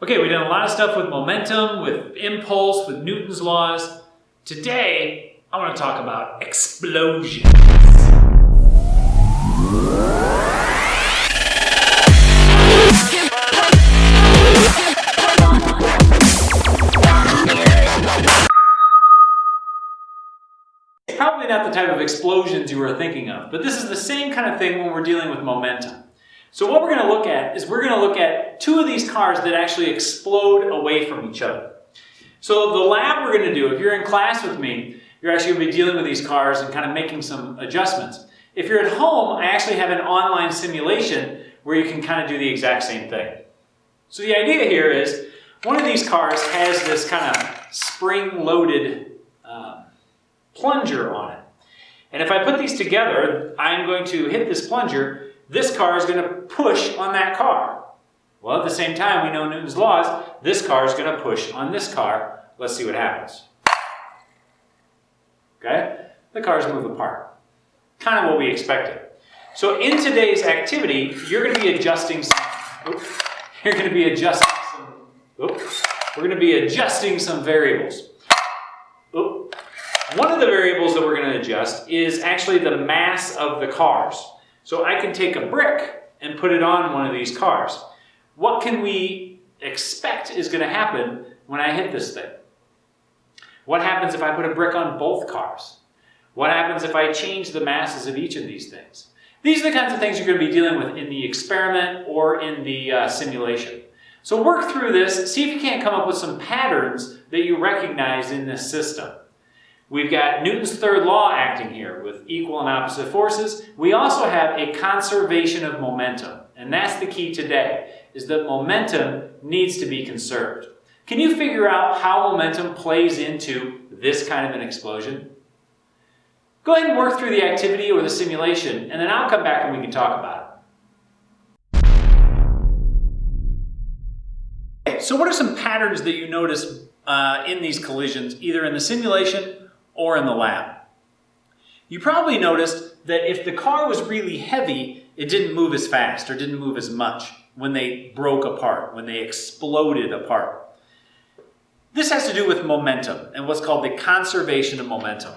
Okay, we've done a lot of stuff with momentum, with impulse, with Newton's laws. Today, I want to talk about explosions. Probably not the type of explosions you were thinking of, but this is the same kind of thing when we're dealing with momentum. So what we're going to look at is we're going to look at two of these cars that actually explode away from each other. So the lab we're going to do, if you're in class with me, you're actually going to be dealing with these cars and kind of making some adjustments. If you're at home, I actually have an online simulation where you can kind of do the exact same thing. So the idea here is one of these cars has this kind of spring-loaded plunger on it. And if I put these together, I'm going to hit this plunger. This car is going to push on that car. Well, at the same time, we know Newton's laws. This car is going to push on this car. Let's see what happens. Okay? The cars move apart. Kind of what we expected. So in today's activity, you're going to be adjusting some... we're going to be adjusting some variables. One of the variables that we're going to adjust is actually the mass of the cars. So I can take a brick and put it on one of these cars. What can we expect is going to happen when I hit this thing? What happens if I put a brick on both cars? What happens if I change the masses of each of these things? These are the kinds of things you're going to be dealing with in the experiment or in the simulation. So work through this, see if you can't come up with some patterns that you recognize in this system. We've got Newton's third law acting here with equal and opposite forces. We also have a conservation of momentum. And that's the key today, is that momentum needs to be conserved. Can you figure out how momentum plays into this kind of an explosion? Go ahead and work through the activity or the simulation, and then I'll come back and we can talk about it. Okay, so what are some patterns that you notice in these collisions, either in the simulation or in the lab? You probably noticed that if the car was really heavy, it didn't move as fast or didn't move as much when they broke apart, when they exploded apart. This has to do with momentum and what's called the conservation of momentum.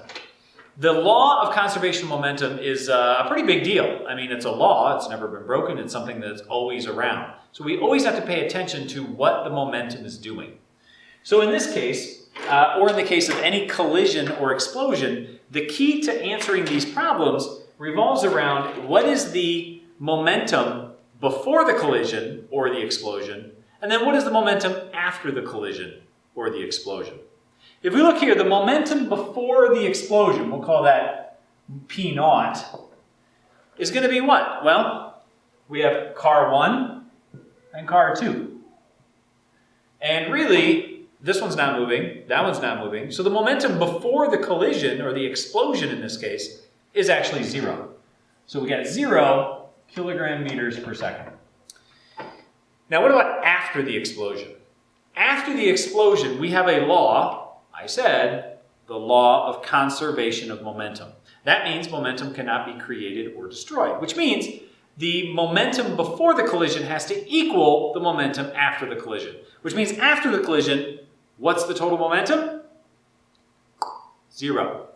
The law of conservation of momentum is a pretty big deal. I mean, it's a law, it's never been broken, it's something that's always around. So we always have to pay attention to what the momentum is doing. So in this case, or in the case of any collision or explosion, the key to answering these problems revolves around what is the momentum before the collision or the explosion, and then what is the momentum after the collision or the explosion. If we look here, the momentum before the explosion, we'll call that P naught, is going to be what? Well, we have car 1 and car 2. And really, this one's not moving, that one's not moving. So the momentum before the collision, or the explosion in this case, is actually 0. So we got 0 kilogram meters per second. Now what about after the explosion? After the explosion, we have a law, I said, the law of conservation of momentum. That means momentum cannot be created or destroyed, which means the momentum before the collision has to equal the momentum after the collision. Which means after the collision, what's the total momentum? 0.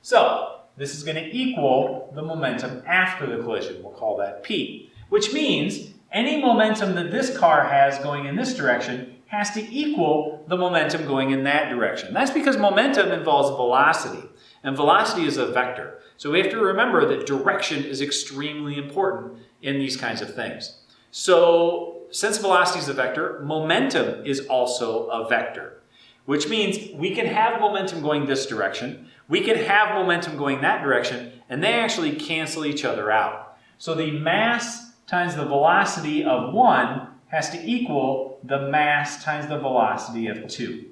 So this is going to equal the momentum after the collision. We'll call that P. Which means any momentum that this car has going in this direction has to equal the momentum going in that direction. That's because momentum involves velocity. And velocity is a vector. So we have to remember that direction is extremely important in these kinds of things. So since velocity is a vector, momentum is also a vector. Which means we can have momentum going this direction, we can have momentum going that direction, and they actually cancel each other out. So the mass times the velocity of 1 has to equal the mass times the velocity of 2.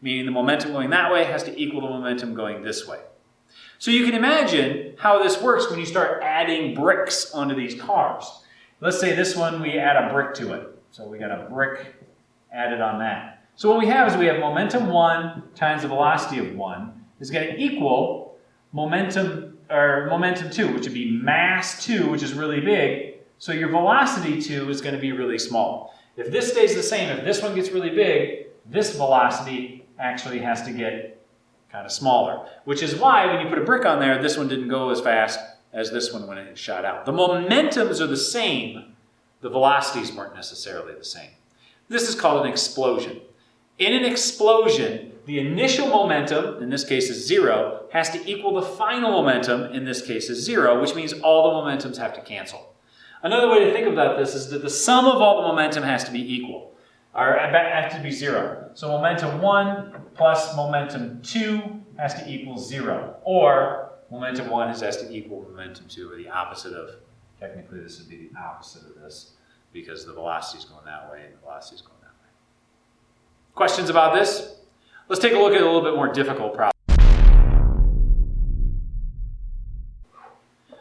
Meaning the momentum going that way has to equal the momentum going this way. So you can imagine how this works when you start adding bricks onto these cars. Let's say this one, we add a brick to it. So we got a brick added on that. So what we have is we have momentum 1 times the velocity of 1 is going to equal momentum 2, which would be mass 2, which is really big. So your velocity 2 is going to be really small. If this stays the same, if this one gets really big, this velocity actually has to get kind of smaller, which is why when you put a brick on there, this one didn't go as fast as this one when it shot out. The momentums are the same, the velocities weren't necessarily the same. This is called an explosion. In an explosion, the initial momentum, in this case is 0, has to equal the final momentum, in this case is 0, which means all the momentums have to cancel. Another way to think about this is that the sum of all the momentum has to be equal, or has to be 0. So momentum 1 plus momentum 2 has to equal 0, or momentum 1 has to equal momentum 2, or the opposite of, technically this would be the opposite of this, because the velocity is going that way and the velocity is going that way. Questions about this? Let's take a look at a little bit more difficult problem.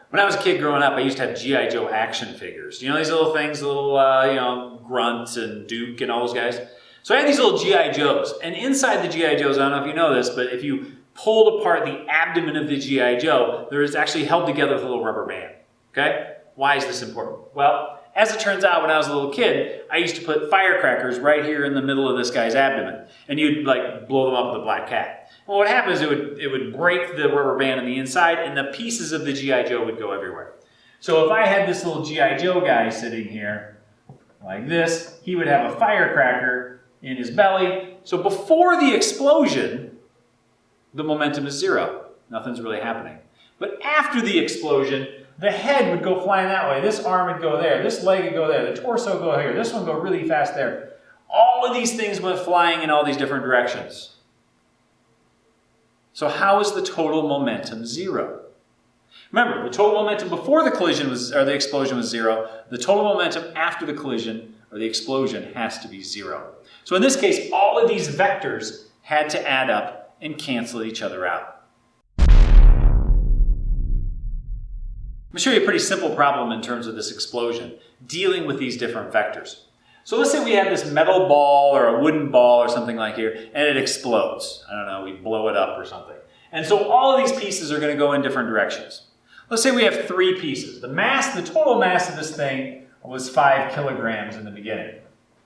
When I was a kid growing up, I used to have G.I. Joe action figures. You know these little things, little, Grunt and Duke and all those guys? So I had these little G.I. Joes, and inside the G.I. Joes, I don't know if you know this, but if you pulled apart the abdomen of the G.I. Joe, there is actually held together with a little rubber band, okay? Why is this important? Well, as it turns out, when I was a little kid, I used to put firecrackers right here in the middle of this guy's abdomen, and you'd blow them up with a black cat. Well, what happens is it would break the rubber band on the inside, and the pieces of the G.I. Joe would go everywhere. So if I had this little G.I. Joe guy sitting here, like this, he would have a firecracker in his belly. So before the explosion, the momentum is 0. Nothing's really happening. But after the explosion, the head would go flying that way. This arm would go there. This leg would go there. The torso would go here. This one would go really fast there. All of these things went flying in all these different directions. So how is the total momentum 0? Remember, the total momentum before the collision or the explosion was 0. The total momentum after the collision or the explosion has to be 0. So in this case, all of these vectors had to add up and cancel each other out. I'm going to show you a pretty simple problem in terms of this explosion, dealing with these different vectors. So let's say we have this metal ball or a wooden ball or something like here, and it explodes. I don't know, we blow it up or something. And so all of these pieces are going to go in different directions. Let's say we have 3 pieces. The total mass of this thing was 5 kilograms in the beginning.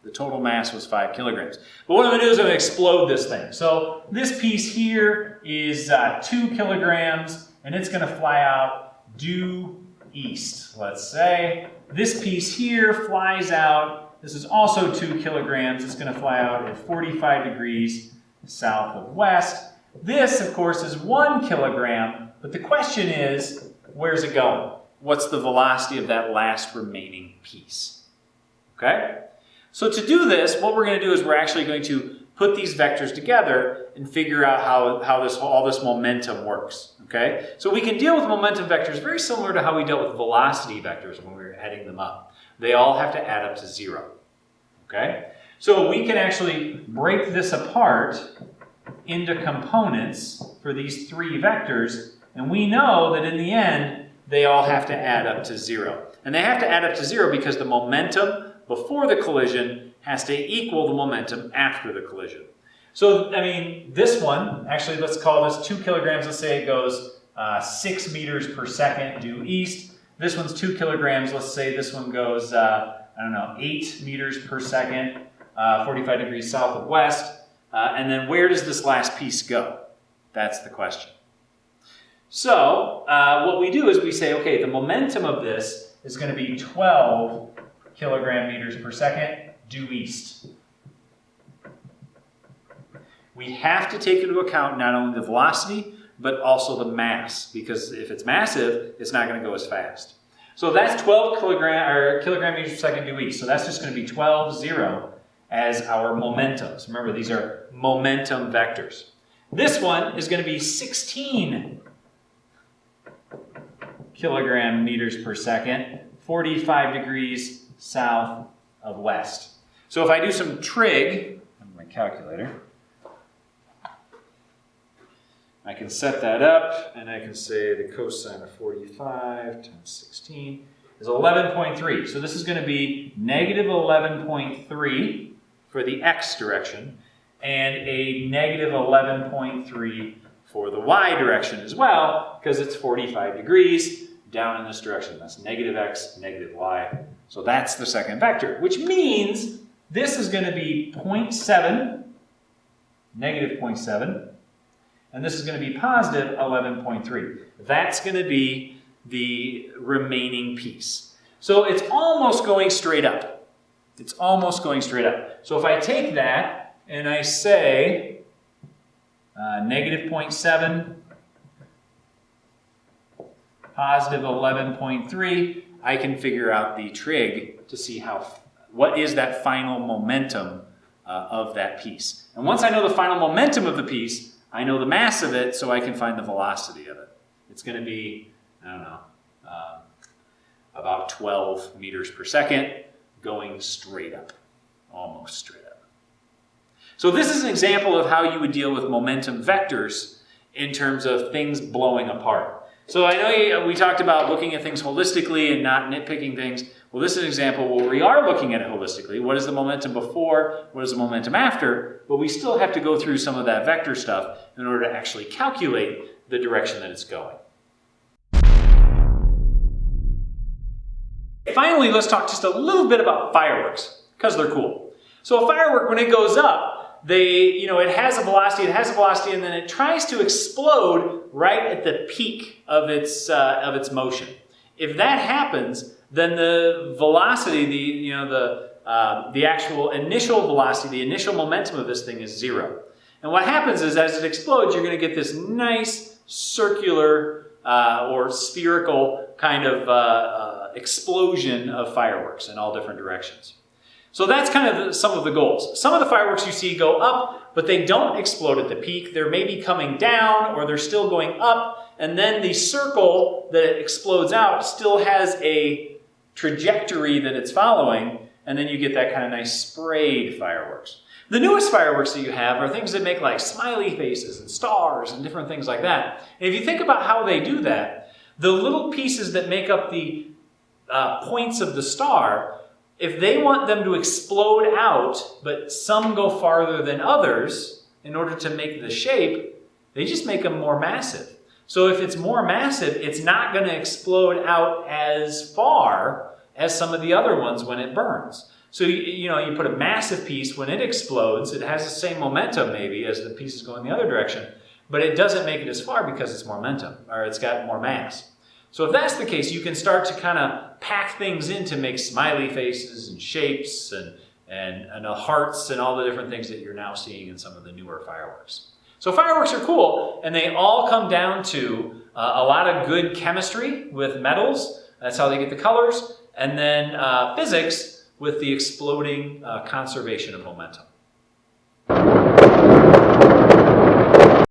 The total mass was 5 kilograms. But what I'm going to do is I'm going to explode this thing. So this piece here is 2 kilograms, and it's going to fly out due east, let's say. This piece here flies out. This is also 2 kilograms. It's going to fly out at 45 degrees south of west. This, of course, is 1 kilogram, but the question is, where's it going? What's the velocity of that last remaining piece? Okay? So to do this, what we're going to do is we're actually going to put these vectors together and figure out how all this momentum works. Okay? So we can deal with momentum vectors very similar to how we dealt with velocity vectors when we were adding them up. They all have to add up to 0. Okay? So we can actually break this apart into components for these 3 vectors, and we know that in the end, they all have to add up to 0. And they have to add up to 0 because the momentum before the collision has to equal the momentum after the collision. So, I mean, this one, actually, let's call this 2 kilograms. Let's say it goes 6 meters per second due east. This one's 2 kilograms. Let's say this one goes, 8 meters per second, 45 degrees south of west. And then where does this last piece go? That's the question. So, what we do is we say, okay, the momentum of this is going to be 12 kilogram meters per second due east. We have to take into account not only the velocity, but also the mass, because if it's massive, it's not going to go as fast. So that's 12 kilogram meters per second due east. So that's just going to be 12, 0 as our momentums. Remember, these are momentum vectors. This one is going to be 16 kilogram meters per second, 45 degrees south of west. So if I do some trig on my calculator, I can set that up, and I can say the cosine of 45 times 16 is 11.3. So this is going to be negative 11.3 for the x direction, and a negative 11.3 for the y direction as well, because it's 45 degrees down in this direction. That's negative x, negative y. So that's the second vector, which means This is going to be 0.7, negative 0.7, and this is going to be positive 11.3. That's going to be the remaining piece. So it's almost going straight up. It's almost going straight up. So if I take that and I say negative 0.7, positive 11.3, I can figure out the trig to see what is that final momentum of that piece. And once I know the final momentum of the piece, I know the mass of it, so I can find the velocity of it. It's going to be, I don't know, about 12 meters per second going straight up, almost straight up. So this is an example of how you would deal with momentum vectors in terms of things blowing apart. So I know we talked about looking at things holistically and not nitpicking things. Well, this is an example where we are looking at it holistically. What is the momentum before? What is the momentum after? But we still have to go through some of that vector stuff in order to actually calculate the direction that it's going. Finally, let's talk just a little bit about fireworks, because they're cool. So a firework, when it goes up, it has a velocity, and then it tries to explode right at the peak of its motion. If that happens, then the velocity, the actual initial velocity, the initial momentum of this thing is 0. And what happens is, as it explodes, you're going to get this nice circular or spherical kind of explosion of fireworks in all different directions. So that's kind of some of the goals. Some of the fireworks you see go up, but they don't explode at the peak. They're maybe coming down, or they're still going up, and then the circle that explodes out still has a trajectory that it's following, and then you get that kind of nice sprayed fireworks. The newest fireworks that you have are things that make like smiley faces and stars and different things like that. And if you think about how they do that, the little pieces that make up the points of the star, if they want them to explode out, but some go farther than others in order to make the shape, they just make them more massive. So if it's more massive, it's not going to explode out as far as some of the other ones when it burns. So you put a massive piece, when it explodes, it has the same momentum maybe as the pieces going the other direction, but it doesn't make it as far because it's momentum, or it's got more mass. So if that's the case, you can start to kind of pack things in to make smiley faces and shapes and hearts and all the different things that you're now seeing in some of the newer fireworks. So fireworks are cool, and they all come down to a lot of good chemistry with metals. That's how they get the colors. And then physics with the exploding conservation of momentum.